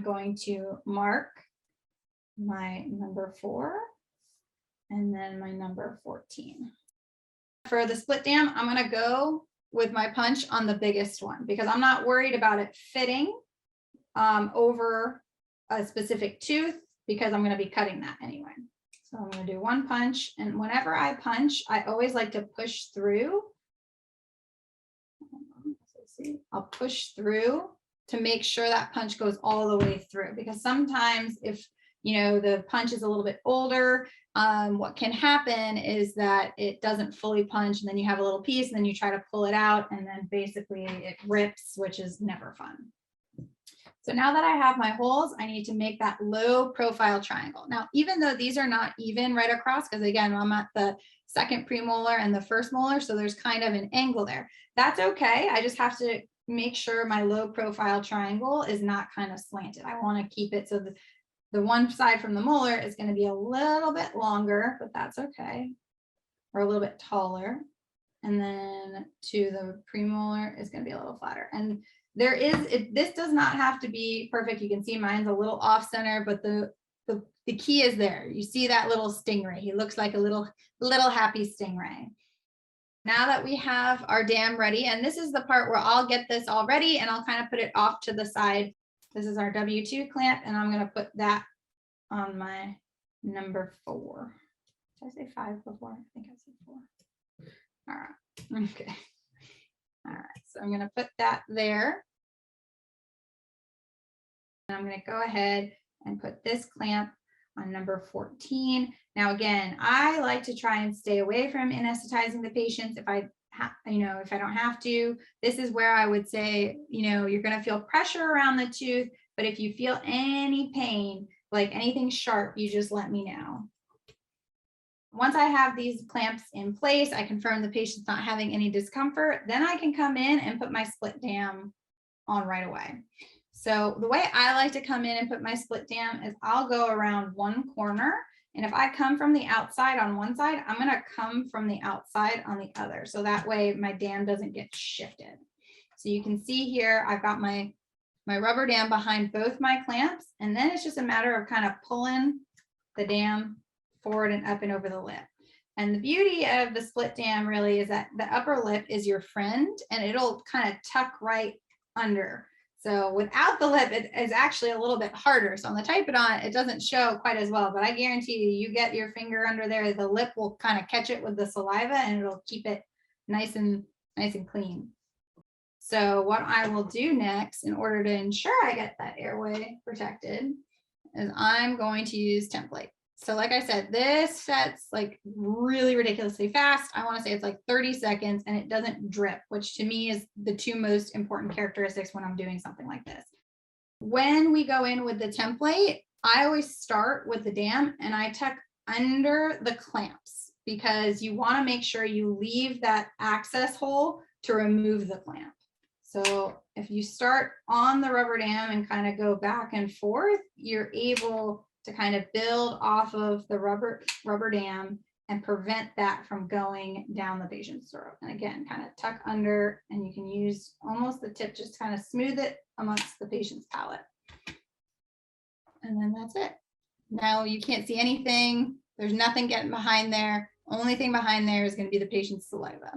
going to mark my number 4 and then my number 14. For the split dam, I'm going to go with my punch on the biggest one because I'm not worried about it fitting over a specific tooth because I'm going to be cutting that anyway. So I'm going to do one punch, and whenever I punch, I always like to push through. I'll push through to make sure that punch goes all the way through, because sometimes if the punch is a little bit older, what can happen is that it doesn't fully punch, and then you have a little piece, and then you try to pull it out, and then basically it rips, which is never fun. So now that I have my holes, I need to make that low profile triangle. Now, even though these are not even right across, because again, I'm at the second premolar and the first molar, so there's kind of an angle there. That's okay. I just have to make sure my low profile triangle is not kind of slanted. I want to keep it so that the one side from the molar is going to be a little bit longer, but that's okay, or a little bit taller. And then to the premolar is going to be a little flatter. And this does not have to be perfect. You can see mine's a little off center, but the key is there. You see that little stingray. He looks like a little happy stingray. Now that we have our dam ready, and this is the part where I'll get this all ready and I'll kind of put it off to the side. This is our W2 clamp, and I'm going to put that on my number 4. Did I say 5 before? I think I said 4. All right. Okay. All right. So I'm going to put that there. And I'm going to go ahead and put this clamp on number 14. Now, again, I like to try and stay away from anesthetizing the patients if I don't have to. This is where I would say, you're going to feel pressure around the tooth, but if you feel any pain, like anything sharp, you just let me know. Once I have these clamps in place, I confirm the patient's not having any discomfort, then I can come in and put my split dam on right away. So the way I like to come in and put my split dam is I'll go around one corner, and if I come from the outside on one side, I'm going to come from the outside on the other. So that way my dam doesn't get shifted. So you can see here, I've got my rubber dam behind both my clamps, and then it's just a matter of kind of pulling the dam forward and up and over the lip. And the beauty of the split dam really is that the upper lip is your friend, and it'll kind of tuck right under. So without the lip, it is actually a little bit harder. So on the Typodont, it doesn't show quite as well, but I guarantee you get your finger under there, the lip will kind of catch it with the saliva, and it'll keep it nice and clean. So what I will do next, in order to ensure I get that airway protected, is I'm going to use template. So like I said, this sets like really ridiculously fast. I want to say it's like 30 seconds, and it doesn't drip, which to me is the 2 most important characteristics when I'm doing something like this. When we go in with the template, I always start with the dam and I tuck under the clamps, because you want to make sure you leave that access hole to remove the clamp. So if you start on the rubber dam and kind of go back and forth, you're able to kind of build off of the rubber dam and prevent that from going down the patient's throat. And again, kind of tuck under, and you can use almost the tip, just kind of smooth it amongst the patient's palate. And then that's it. Now you can't see anything. There's nothing getting behind there. Only thing behind there is going to be the patient's saliva.